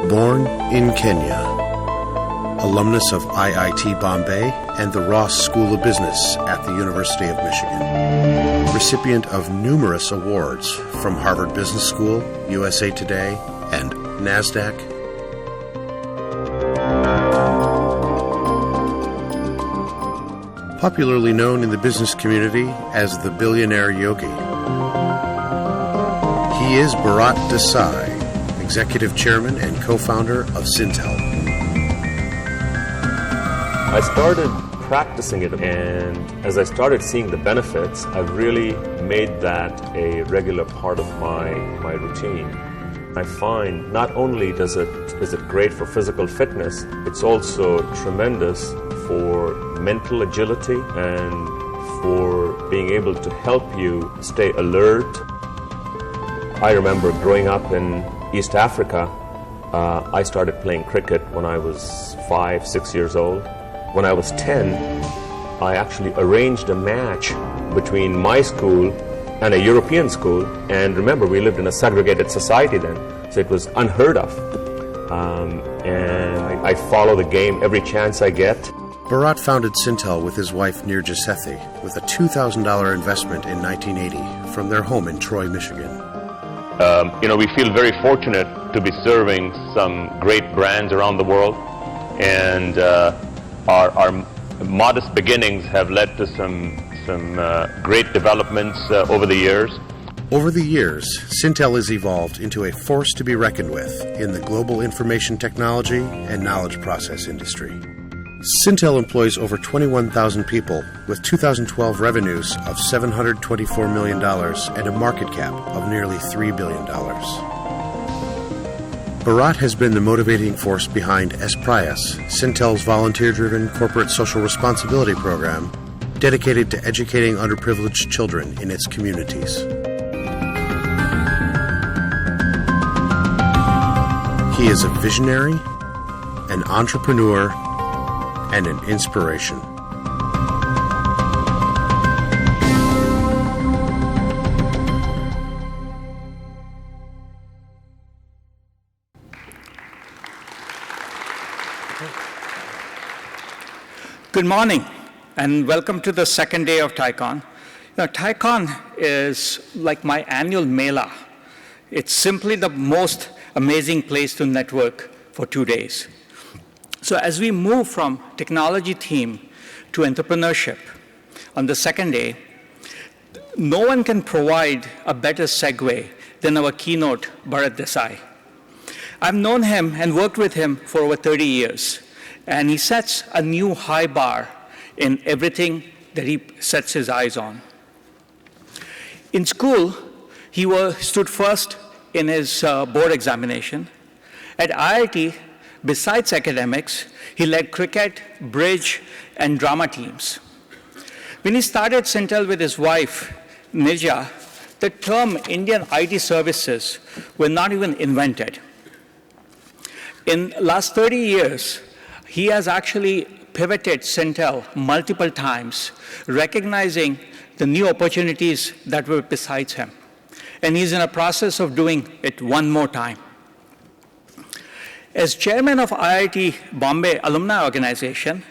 Born in Kenya. Alumnus of IIT Bombay and the Ross School of Business at the University of Michigan. Recipient of numerous awards from Harvard Business School, USA Today, and NASDAQ. Popularly known in the business community as the Billionaire Yogi. He is Bharat Desai, Executive Chairman and Co-founder of Syntel. I started practicing it, and as I started seeing the benefits, I really made that a regular part of my routine. I find not only is it great for physical fitness, it's also tremendous for mental agility and for being able to help you stay alert. I remember growing up in East Africa, I started playing cricket when I was 5-6 years old. When I was 10, I actually arranged a match between my school and a European school. And remember, we lived in a segregated society then, so it was unheard of. And I follow the game every chance I get. Bharat founded Syntel with his wife Nirja Sethi with a $2,000 investment in 1980 from their home in Troy, Michigan. We feel very fortunate to be serving some great brands around the world, and our modest beginnings have led to some great developments over the years. Over the years, Syntel has evolved into a force to be reckoned with in the global information technology and knowledge process industry. Syntel employs over 21,000 people with 2012 revenues of $724 million and a market cap of nearly $3 billion. Bharat has been the motivating force behind Esprias, Syntel's volunteer-driven corporate social responsibility program dedicated to educating underprivileged children in its communities. He is a visionary, an entrepreneur, and an inspiration. Good morning, and welcome to the second day of TiEcon. TiEcon is like my annual Mela. It's simply the most amazing place to network for 2 days. So as we move from technology theme to entrepreneurship on the second day, no one can provide a better segue than our keynote, Bharat Desai. I've known him and worked with him for over 30 years. And he sets a new high bar in everything that he sets his eyes on. In school, he stood first in his board examination. At IIT, besides academics, he led cricket, bridge, and drama teams. When he started Syntel with his wife, Nirja, the term Indian IT services were not even invented. In the last 30 years, he has actually pivoted Syntel multiple times, recognizing the new opportunities that were besides him. And he's in a process of doing it one more time. As chairman of IIT Bombay Alumni Organization,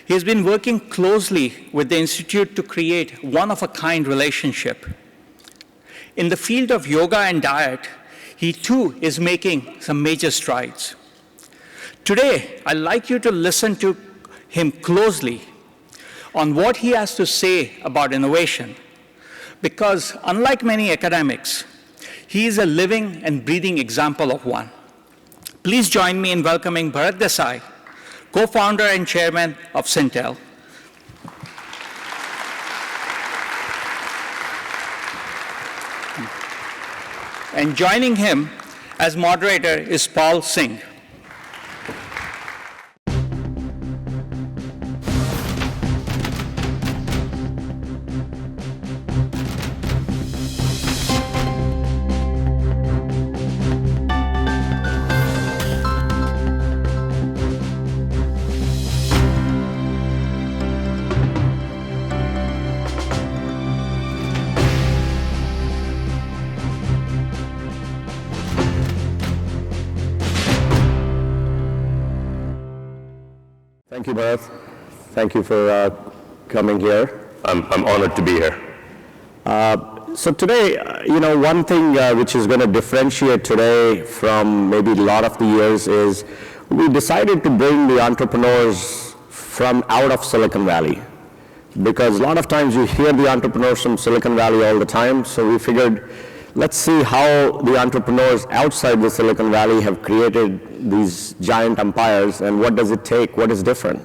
he has been working closely with the institute to create one-of-a-kind relationship. In the field of yoga and diet, he too is making some major strides. Today, I'd like you to listen to him closely on what he has to say about innovation, because unlike many academics, he is a living and breathing example of one. Please join me in welcoming Bharat Desai, co-founder and chairman of Syntel. And joining him as moderator is Paul Singh. Thank you, Bharat. Thank you for coming here. I'm honored to be here. So today, one thing which is going to differentiate today from maybe a lot of the years is we decided to bring the entrepreneurs from out of Silicon Valley. Because a lot of times you hear the entrepreneurs from Silicon Valley all the time, so we figured let's see how the entrepreneurs outside the Silicon Valley have created these giant empires and what does it take, what is different.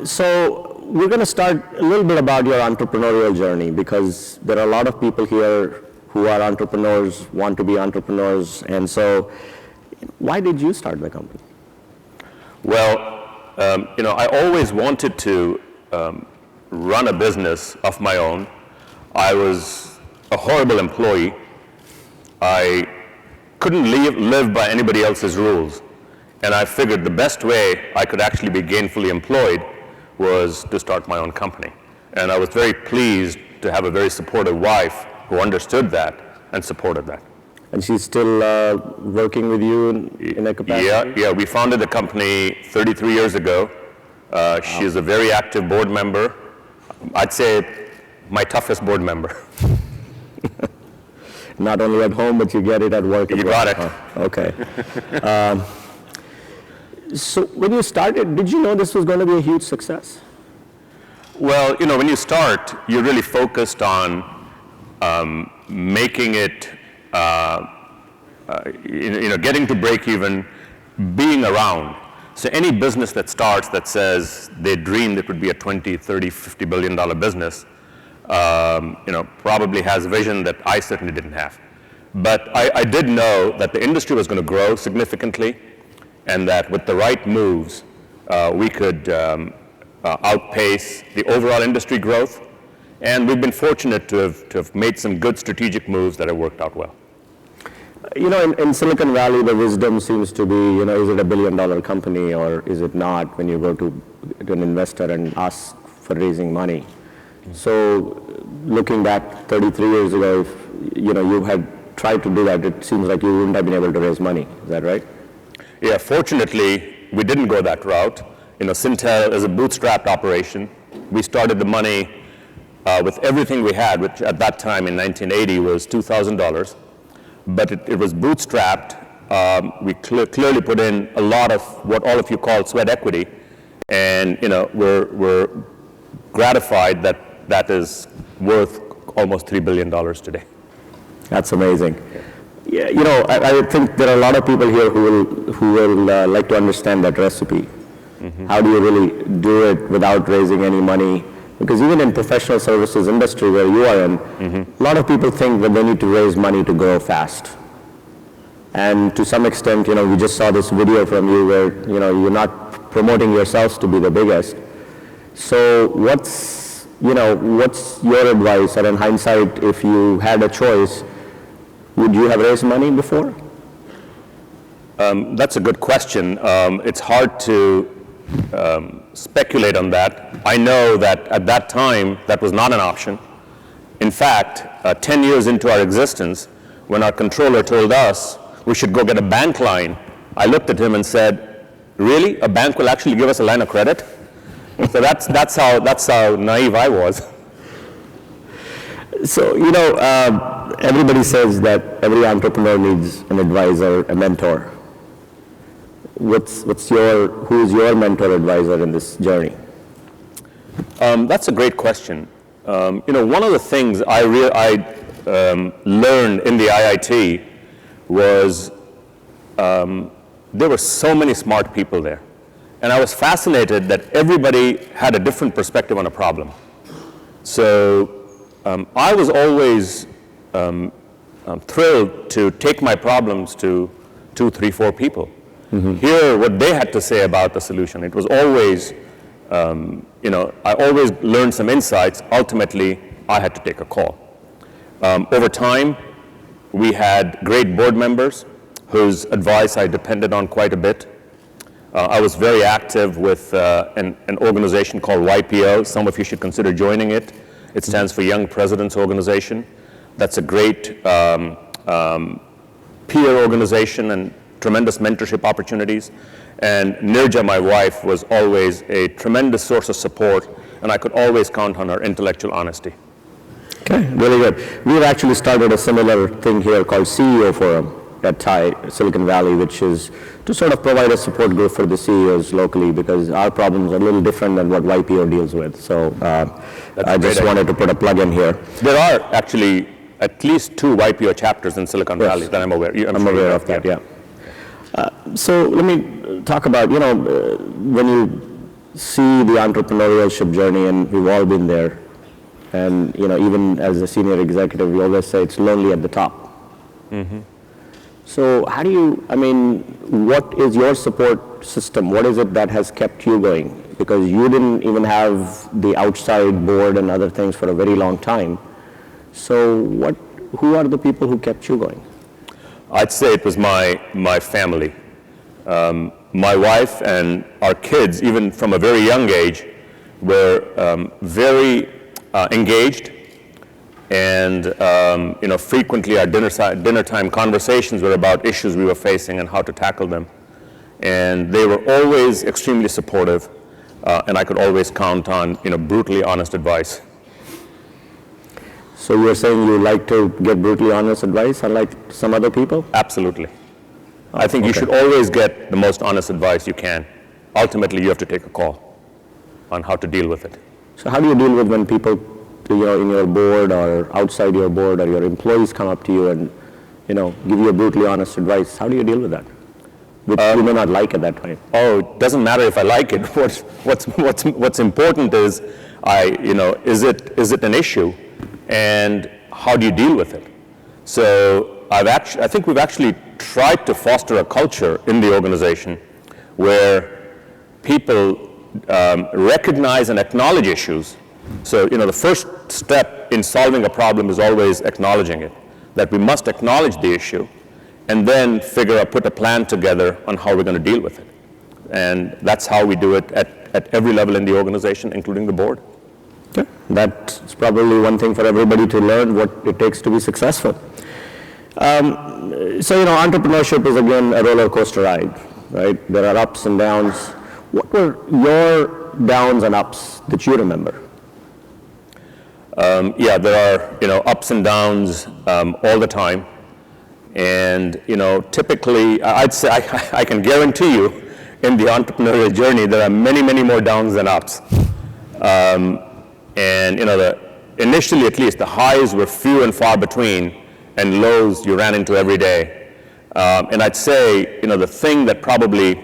So we're going to start a little bit about your entrepreneurial journey because there are a lot of people here who are entrepreneurs, want to be entrepreneurs, and so why did you start the company? Well, I always wanted to run a business of my own. I was a horrible employee. I couldn't live by anybody else's rules. And I figured the best way I could actually be gainfully employed was to start my own company. And I was very pleased to have a very supportive wife who understood that and supported that. And she's still working with you in a capacity? Yeah, we founded the company 33 years ago. She is a very active board member. I'd say my toughest board member. Not only at home, but you get it at work. You got it. Okay. So when you started, did you know this was going to be a huge success? Well, when you start, you're really focused on making it, getting to break even, being around. So any business that starts that says they dreamed it would be a $20, $30, $50 billion business, probably has a vision that I certainly didn't have. But I did know that the industry was going to grow significantly and that with the right moves, we could outpace the overall industry growth. And we've been fortunate to have made some good strategic moves that have worked out well. In Silicon Valley, the wisdom seems to be, is it a $1 billion company or is it not when you go to an investor and ask for raising money? So looking back 33 years ago, if you had tried to do that, it seems like you wouldn't have been able to raise money. Is that right? Yeah, fortunately, we didn't go that route. Syntel is a bootstrapped operation. We started the money with everything we had, which at that time in 1980 was $2,000. But it was bootstrapped. We clearly put in a lot of what all of you call sweat equity. And we're gratified that is worth almost $3 billion today. That's amazing. Yeah, I think there are a lot of people here who will like to understand that recipe. Mm-hmm. How do you really do it without raising any money? Because even in professional services industry where you are in, mm-hmm. a lot of people think that they need to raise money to grow fast. And to some extent, we just saw this video from you where, you're not promoting yourselves to be the biggest. So what's your advice? Or in hindsight, if you had a choice, would you have raised money before? That's a good question. It's hard to speculate on that. I know that at that time, that was not an option. In fact, 10 years into our existence, when our controller told us we should go get a bank line, I looked at him and said, really? A bank will actually give us a line of credit? So that's how naive I was. So, everybody says that every entrepreneur needs an advisor, a mentor. Who's your mentor advisor in this journey? That's a great question. One of the things I learned in the IIT was there were so many smart people there. And I was fascinated that everybody had a different perspective on a problem. So I was always thrilled to take my problems to 2, 3, 4 people. Mm-hmm. Hear what they had to say about the solution. It was always, I always learned some insights. Ultimately, I had to take a call. Over time, we had great board members whose advice I depended on quite a bit. I was very active with an organization called YPO. Some of you should consider joining it. It stands for Young Presidents Organization. That's a great peer organization, and tremendous mentorship opportunities. And Nirja, my wife, was always a tremendous source of support, and I could always count on her intellectual honesty. Okay, really good. We've actually started a similar thing here called CEO Forum at Silicon Valley, which is to sort of provide a support group for the CEOs locally, because our problems are a little different than what YPO deals with. So I just wanted to put a plug in here. There are actually at least 2 YPO chapters in Silicon Valley that I'm aware. I'm aware of that, yeah. So let me talk about, when you see the entrepreneurship journey, and we've all been there, and even as a senior executive, we always say it's lonely at the top. Mm-hmm. So how do you, what is your support system? What is it that has kept you going? Because you didn't even have the outside board and other things for a very long time. So who are the people who kept you going? I'd say it was my family. My wife and our kids, even from a very young age, were very engaged, and frequently our dinner time conversations were about issues we were facing and how to tackle them. And they were always extremely supportive, and I could always count on brutally honest advice. So you're saying you like to get brutally honest advice, unlike some other people? Absolutely. I think you should always get the most honest advice you can. Ultimately, you have to take a call on how to deal with it. So how do you deal with when people, in your board or outside your board, or your employees come up to you and, give you a brutally honest advice? How do you deal with that? Which you may not like at that time. Oh, it doesn't matter if I like it. What's important is, is it an issue, and how do you deal with it? So I think we've actually tried to foster a culture in the organization where people recognize and acknowledge issues. So, the first step in solving a problem is always acknowledging it, that we must acknowledge the issue, and then put a plan together on how we're going to deal with it. And that's how we do it at every level in the organization, including the board. Okay. That's probably one thing for everybody to learn, what it takes to be successful. So, entrepreneurship is, again, a roller coaster ride, right? There are ups and downs. What were your downs and ups that you remember? There are, ups and downs all the time. And, typically, I'd say I can guarantee you in the entrepreneurial journey, there are many, many more downs than ups. And, initially, at least, the highs were few and far between, and lows you ran into every day. And I'd say, the thing that probably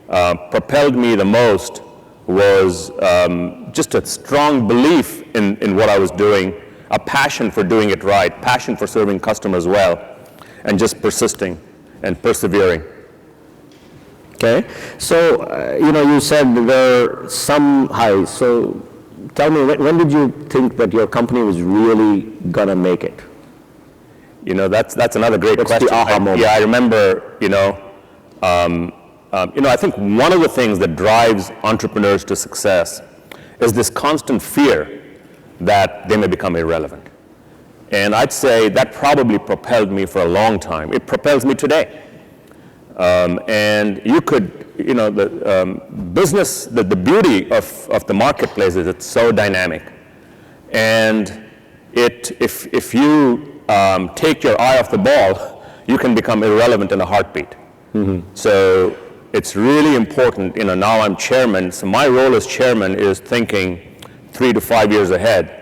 propelled me the most was just a strong belief in what I was doing, a passion for doing it right, passion for serving customers well, and just persisting and persevering. Okay, so you said there are some highs. So tell me, when did you think that your company was really gonna make it? That's another great question. The aha moment? I remember, I think one of the things that drives entrepreneurs to success is this constant fear that they may become irrelevant. And I'd say that probably propelled me for a long time. It propels me today. And you could, the business, the beauty of the marketplace is it's so dynamic. And if you take your eye off the ball, you can become irrelevant in a heartbeat. Mm-hmm. So it's really important, now I'm chairman, so my role as chairman is thinking 3 to 5 years ahead.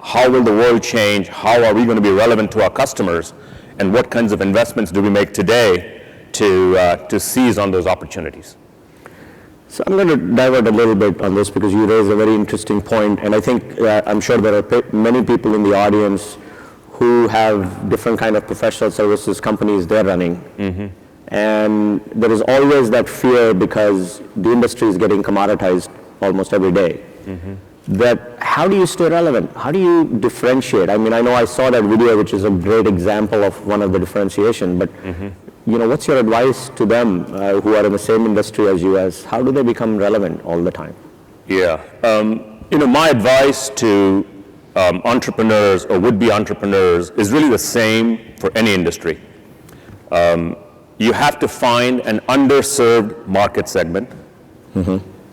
How will the world change? How are we going to be relevant to our customers? And what kinds of investments do we make today to seize on those opportunities? So I'm going to divert a little bit on this, because you raised a very interesting point, and I think I'm sure there are many people in the audience who have different kind of professional services companies they're running. Mm-hmm. And there is always that fear, because the industry is getting commoditized almost every day. Mm-hmm. That how do you stay relevant? How do you differentiate? I know I saw that video, which is a great example of one of the differentiation, but mm-hmm. What's your advice to them who are in the same industry as you, as how do they become relevant all the time? Yeah, my advice to entrepreneurs or would-be entrepreneurs is really the same for any industry. you have to find an underserved market segment.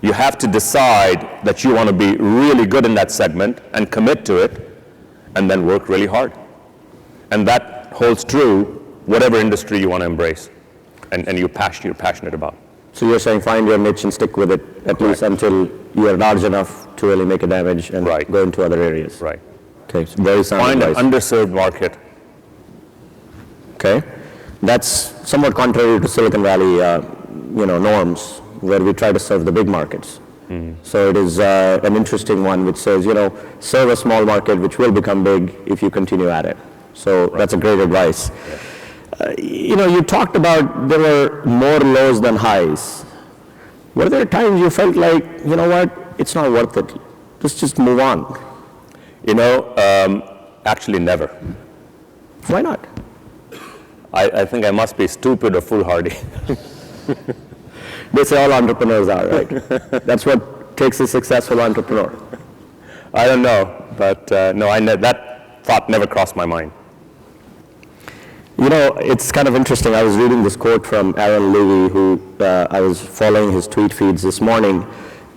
You have to decide that you want to be really good in that segment and commit to it, and then work really hard. And that holds true whatever industry you want to embrace and you're passionate about. So you're saying find your niche and stick with it, at least until you are large enough to really make a damage and go into other areas. Right. Okay, so very sound Find advice. an underserved market. Okay, that's somewhat contrary to Silicon Valley, norms, where we try to serve the big markets. So it is an interesting one which says, serve a small market which will become big if you continue at it. So that's a great advice. You talked about there were more lows than highs. Were there times you felt like, you know what, it's not worth it, let's just move on? Actually never. Why not? I think I must be stupid or foolhardy. They say all entrepreneurs are, right? That's what takes a successful entrepreneur. I don't know, but no, that thought never crossed my mind. It's kind of interesting. I was reading this quote from Aaron Levy, who I was following his tweet feeds this morning,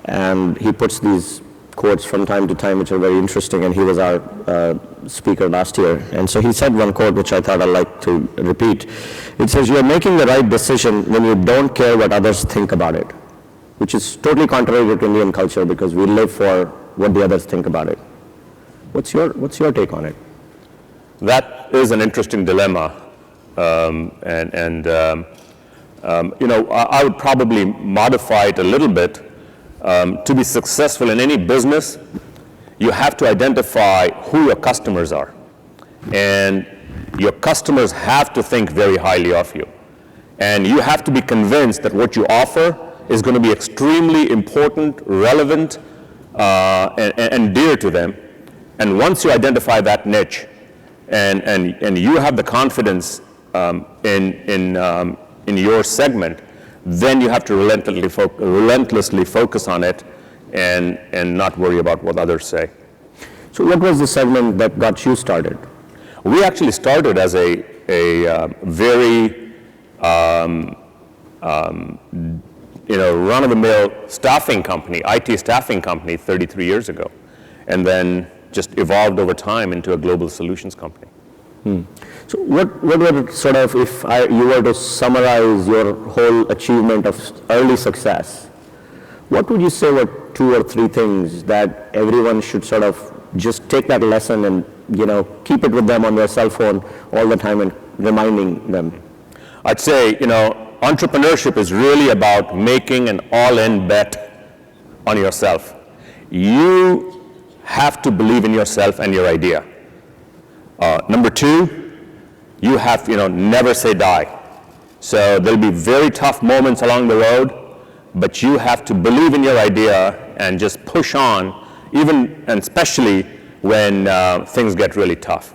and he puts these quotes from time to time which are very interesting, and he was our speaker last year. And so he said one quote which I thought I'd like to repeat. It says, "You're making the right decision when you don't care what others think about it," which is totally contrary to Indian culture because we live for what the others think about it. What's your take on it? That is an interesting dilemma. I would probably modify it a little bit. To be successful in any business, you have to identify who your customers are. And your customers have to think very highly of you. And you have to be convinced that what you offer is going to be extremely important, relevant, and dear to them. And once you identify that niche, and you have the confidence in your segment, then you have to relentlessly focus on it and not worry about what others say. So what was the segment that got you started? We actually started as a very run-of-the-mill staffing company, IT staffing company 33 years ago, and then just evolved over time into a global solutions company. So what were sort of, if you were to summarize your whole achievement of early success, what would you say were 2 or 3 things that everyone should sort of just take that lesson and, keep it with them on their cell phone all the time and reminding them? I'd say, entrepreneurship is really about making an all-in bet on yourself. You have to believe in yourself and your idea. Number 2, you have to, never say die. So there'll be very tough moments along the road, but you have to believe in your idea and just push on, even and especially when things get really tough.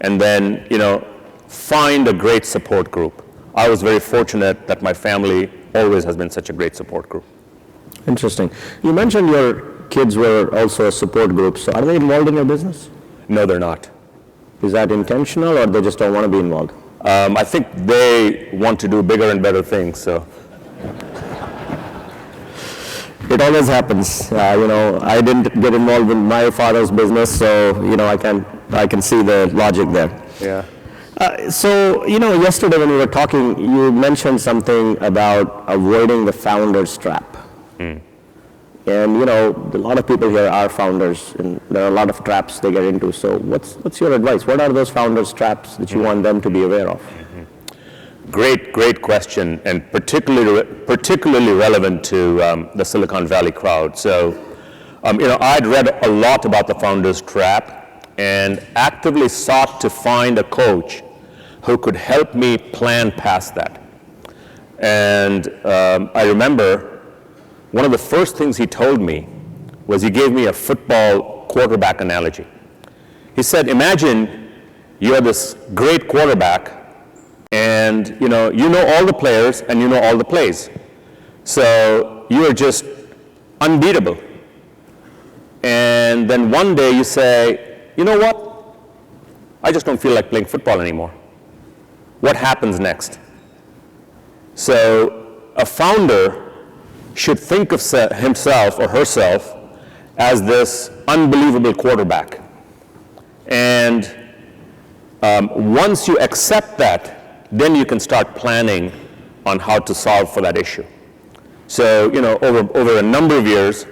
And then, find a great support group. I was very fortunate that my family always has been such a great support group. Interesting. You mentioned your kids were also a support group. So are they involved in your business? No, they're not. Is that intentional, or they just don't want to be involved? I think they want to do bigger and better things, so. It always happens. I didn't get involved in my father's business, so, I can see the logic there. Yeah. So, yesterday when we were talking, you mentioned something about avoiding the founder's trap. And, a lot of people here are founders, and there are a lot of traps they get into. So what's your advice? What are those founders' traps that you want them to be aware of? Great question, and particularly relevant to the Silicon Valley crowd. So, I'd read a lot about the founder's trap and actively sought to find a coach who could help me plan past that. And I remember one of the first things he told me was he gave me a football quarterback analogy. He said, imagine you're this great quarterback and you know all the players and you know all the plays. So you are just unbeatable. And then one day you say, you know what? I just don't feel like playing football anymore. What happens next? So a founder should think of himself or herself as this unbelievable quarterback. And once you accept that, then you can start planning on how to solve for that issue. So, over a number of years,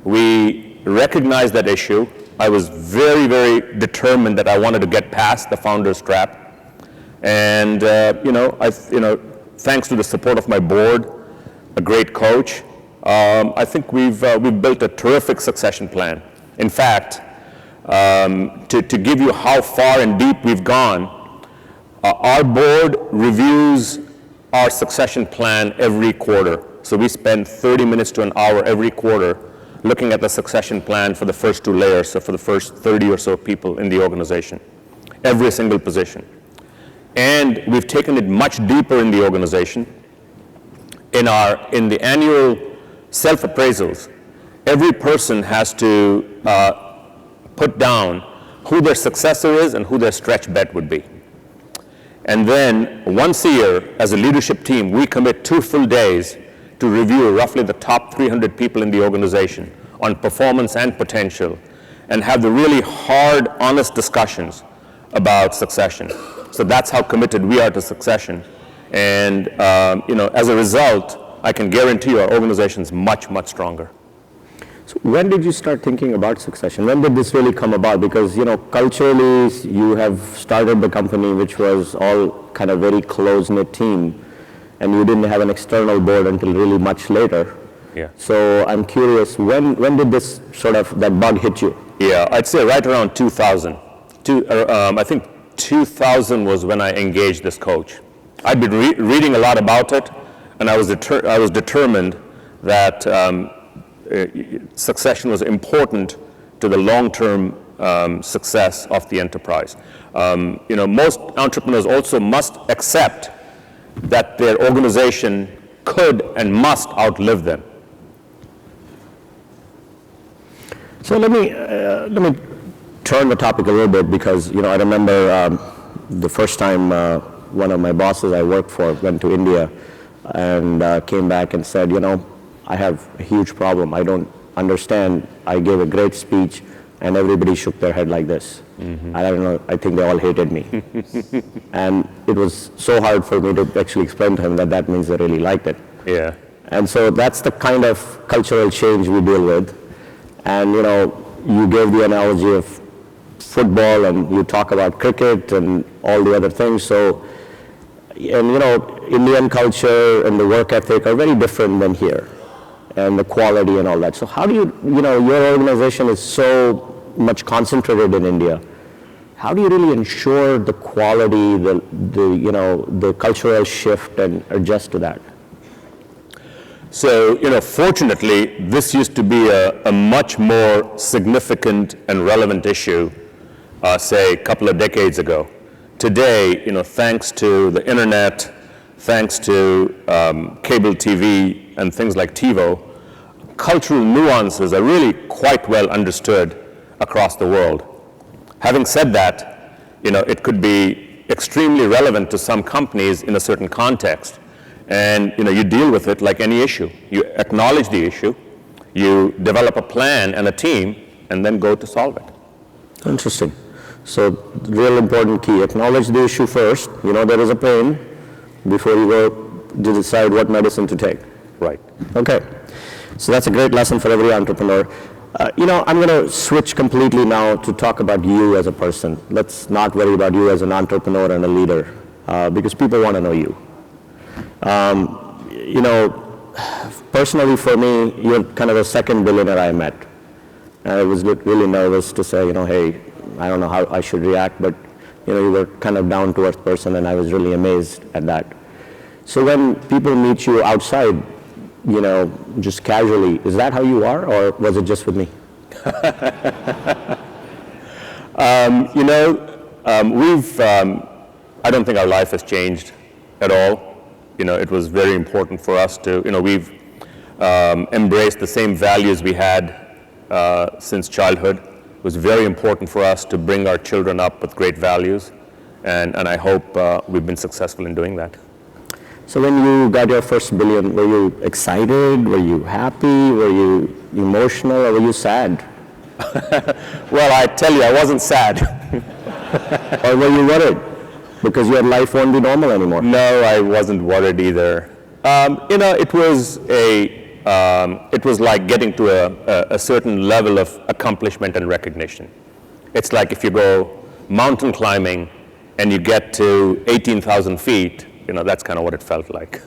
we recognized that issue. I was very, very determined that I wanted to get past the founder's trap. And, thanks to the support of my board, a great coach, I think we've built a terrific succession plan. In fact, to give you how far and deep we've gone, our board reviews our succession plan every quarter. So we spend 30 minutes to an hour every quarter looking at the succession plan for the first 2 layers, so for the first 30 or so people in the organization, every single position. And we've taken it much deeper in the organization. In the annual self-appraisals, every person has to put down who their successor is and who their stretch bet would be. And then once a year, as a leadership team, we commit 2 full days to review roughly the top 300 people in the organization on performance and potential, and have the really hard, honest discussions about succession. So that's how committed we are to succession. And as a result, I can guarantee you our organization's much, much stronger. So when did you start thinking about succession? When did this really come about? Because, culturally, you have started the company, which was all kind of very close-knit team, and you didn't have an external board until really much later. Yeah. So I'm curious, when did this that bug hit you? Yeah, I'd say right around 2000. I think 2000 was when I engaged this coach. I'd been reading a lot about it, and I was determined that succession was important to the long-term success of the enterprise. Most entrepreneurs also must accept that their organization could and must outlive them. So let me turn the topic a little bit, because I remember the first time one of my bosses I worked for went to India and came back and said, I have a huge problem. I don't understand. I gave a great speech and everybody shook their head like this. Mm-hmm. I don't know, I think they all hated me. And it was so hard for me to actually explain to him that means they really liked it. Yeah. And so that's the kind of cultural change we deal with. And you gave the analogy of football, and you talk about cricket and all the other things. So, Indian culture and the work ethic are very different than here, and the quality and all that. So how do your organization is so much concentrated in India. How do you really ensure the quality, the cultural shift and adjust to that? So, fortunately, this used to be a much more significant and relevant issue, say, a couple of decades ago. Today, thanks to the internet, thanks to cable TV and things like TiVo, cultural nuances are really quite well understood across the world. Having said that, it could be extremely relevant to some companies in a certain context. And you deal with it like any issue. You acknowledge the issue, you develop a plan and a team, and then go to solve it. Interesting. So, real important key, acknowledge the issue first. There is a pain before you go to decide what medicine to take. Right. Okay. So that's a great lesson for every entrepreneur. I'm going to switch completely now to talk about you as a person. Let's not worry about you as an entrepreneur and a leader, because people want to know you. Personally for me, you're kind of the second billionaire I met. And I was really nervous to say, hey, I don't know how I should react, but you were kind of down-to-earth person, and I was really amazed at that. So when people meet you outside, just casually, is that how you are, or was it just with me? I don't think our life has changed at all. It was very important for us to, we've embraced the same values we had since childhood. It was very important for us to bring our children up with great values, and I hope we've been successful in doing that. So when you got your first billion, were you excited? Were you happy? Were you emotional? Or were you sad? Well, I tell you, I wasn't sad. Or were you worried? Because your life won't be normal anymore. No, I wasn't worried either. It was like getting to a certain level of accomplishment and recognition. It's like if you go mountain climbing and you get to 18,000 feet, that's kind of what it felt like.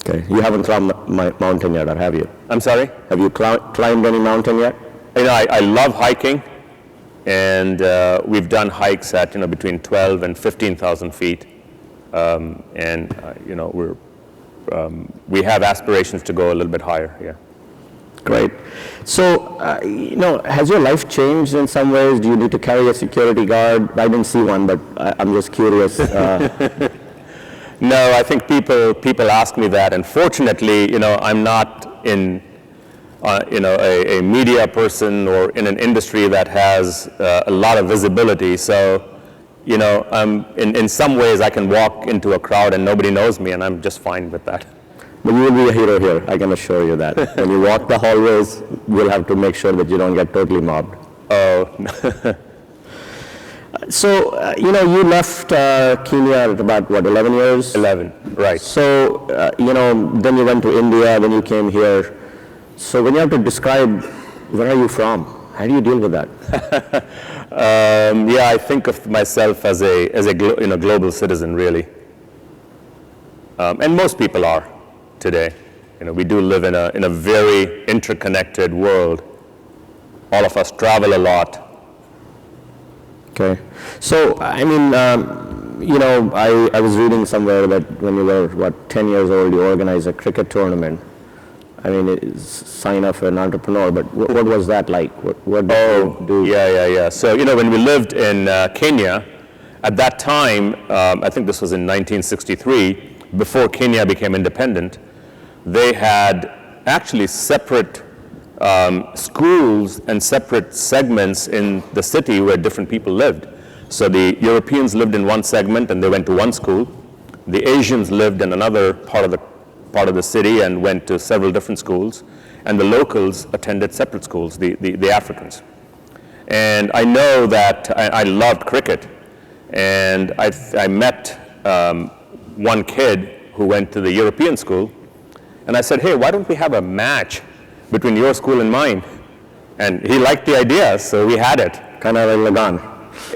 Okay, you haven't climbed my mountain yet, or have you? I'm sorry? Have you climbed any mountain yet? I love hiking, and we've done hikes at between 12 and 15,000 feet, we have aspirations to go a little bit higher. Yeah. Great. So, has your life changed in some ways? Do you need to carry a security guard? I didn't see one, but I'm just curious. No, I think people ask me that, and fortunately, I'm not in a media person or in an industry that has a lot of visibility. So, in some ways I can walk into a crowd and nobody knows me, and I'm just fine with that. But you will be a hero here, I can assure you that. When you walk the hallways, we'll have to make sure that you don't get totally mobbed. Oh. So, you left Kenya at about, 11 years? 11, right. So, then you went to India, then you came here. So when you have to describe where are you from, how do you deal with that? I think of myself as a global citizen, really. And most people are today. We do live in a very interconnected world. All of us travel a lot. Okay. So, I was reading somewhere that when you were, 10 years old, you organized a cricket tournament. It's a sign of an entrepreneur, but what was that like? What did you do? Yeah. So, when we lived in Kenya, at that time, I think this was in 1963, before Kenya became independent, they had actually separate schools and separate segments in the city where different people lived. So the Europeans lived in one segment and they went to one school. The Asians lived in another part of the city and went to several different schools. And the locals attended separate schools, the Africans. And I know that I loved cricket. And I met one kid who went to the European school. And I said, hey, why don't we have a match between your school and mine? And he liked the idea, so we had it. Kind of like Lagan.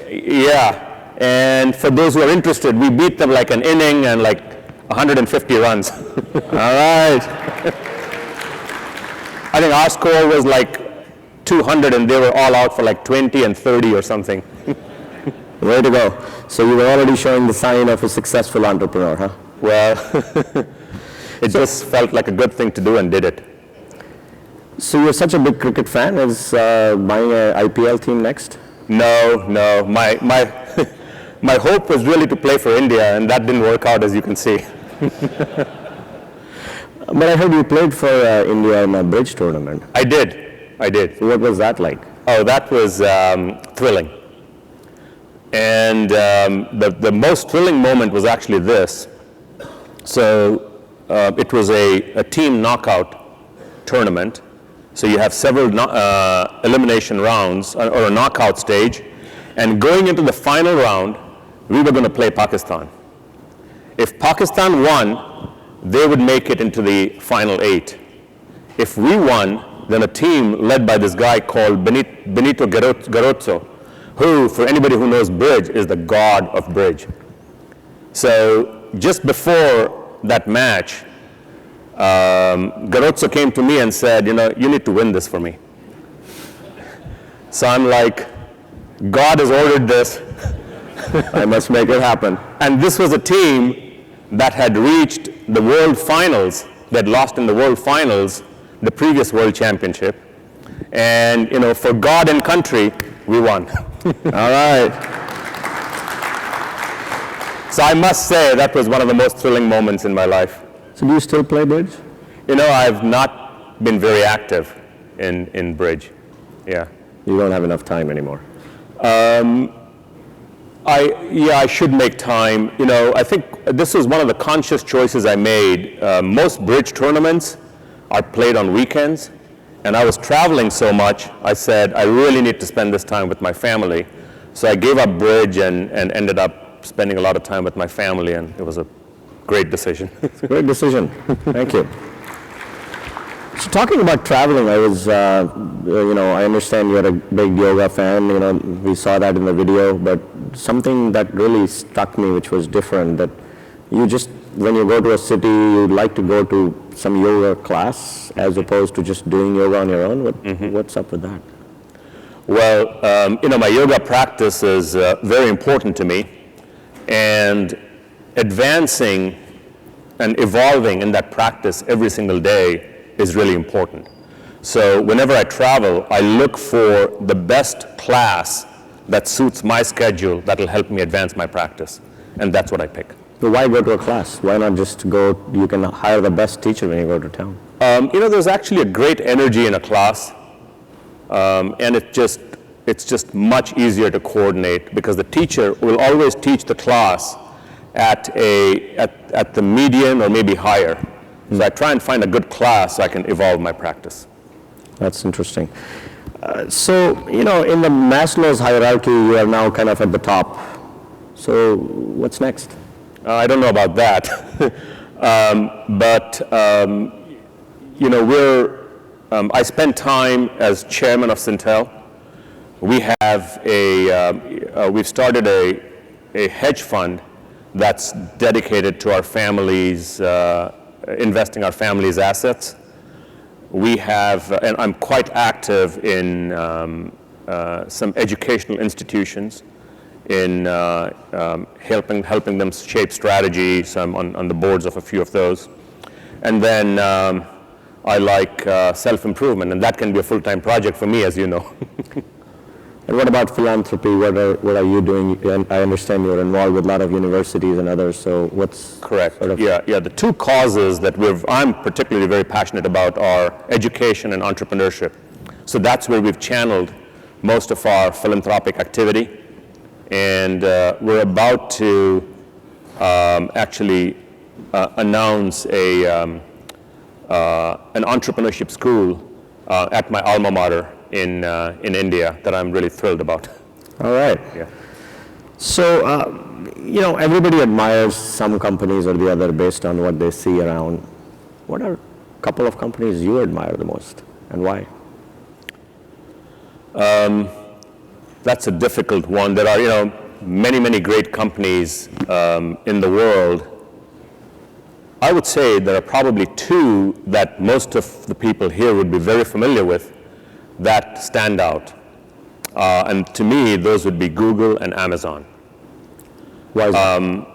Yeah, and for those who are interested, we beat them like an inning and like 150 runs. All right. I think our score was like 200 and they were all out for like 20 and 30 or something. Way to go. So you were already showing the sign of a successful entrepreneur, huh? Well, it just felt like a good thing to do and did it. So you're such a big cricket fan, is buying an IPL team next? No. My hope was really to play for India, and that didn't work out, as you can see. But I heard you played for India in a bridge tournament. I did. So what was that like? Oh, that was thrilling. And the most thrilling moment was actually this. So it was a team knockout tournament. So you have several elimination rounds or a knockout stage. And going into the final round, we were going to play Pakistan. If Pakistan won, they would make it into the final 8. If we won, then a team led by this guy called Benito Garozzo, who, for anybody who knows bridge, is the god of bridge. So just before that match, Garozzo came to me and said, you need to win this for me. So I'm like, God has ordered this. I must make it happen. And this was a team that had reached the world finals, that lost in the world finals, the previous world championship. And, for God and country, we won. All right. So I must say that was one of the most thrilling moments in my life. So do you still play bridge? I've not been very active in bridge. Yeah. You don't have enough time anymore. I should make time. You know, I think this was one of the conscious choices I made. Most bridge tournaments are played on weekends, and I was traveling so much, I said, I really need to spend this time with my family. So I gave up bridge and ended up spending a lot of time with my family, and it was a great decision. Great decision. Thank you. So talking about traveling, I was, I understand you're a big yoga fan, we saw that in the video, but something that really struck me, which was different, that you just, when you go to a city, you'd like to go to some yoga class as opposed to just doing yoga on your own. What's up with that? Well, my yoga practice is very important to me, and advancing and evolving in that practice every single day is really important. So whenever I travel, I look for the best class that suits my schedule that will help me advance my practice, and that's what I pick. So why go to a class? Why not just go, you can hire the best teacher when you go to town? There's actually a great energy in a class, and it's just much easier to coordinate because the teacher will always teach the class at the median or maybe higher. So I try and find a good class so I can evolve my practice. That's interesting. In the Maslow's hierarchy, you are now kind of at the top. So what's next? I don't know about that. I spend time as chairman of Syntel. We have we've started a hedge fund that's dedicated to our families, investing our family's assets. We have, and I'm quite active in some educational institutions in helping them shape strategy. So I'm on the boards of a few of those. And then I like self-improvement, and that can be a full-time project for me, as you know. And what about philanthropy? What are you doing? And I understand you're involved with a lot of universities and others, so what's... Correct. Yeah. The two causes that I'm particularly very passionate about are education and entrepreneurship. So that's where we've channeled most of our philanthropic activity. And we're about to announce an entrepreneurship school at my alma mater in India that I'm really thrilled about. All right. Yeah. So, everybody admires some companies or the other based on what they see around. What are a couple of companies you admire the most, and why? That's a difficult one. There are, many great companies in the world. I would say there are probably two that most of the people here would be very familiar with that stand out. And to me, those would be Google and Amazon. Why is that?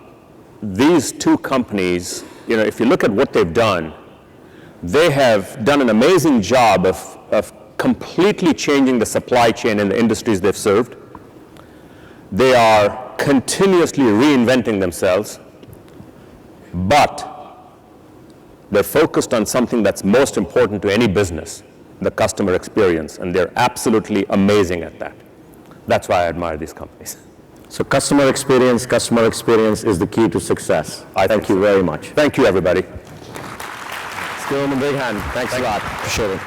These two companies, if you look at what they've done, they have done an amazing job of completely changing the supply chain in the industries they've served. They are continuously reinventing themselves, but they're focused on something that's most important to any business, the customer experience, and they're absolutely amazing at that. That's why I admire these companies. So customer experience is the key to success. Thank you very much. Thank you, everybody. Let's give them a big hand. Thanks a lot. Appreciate it.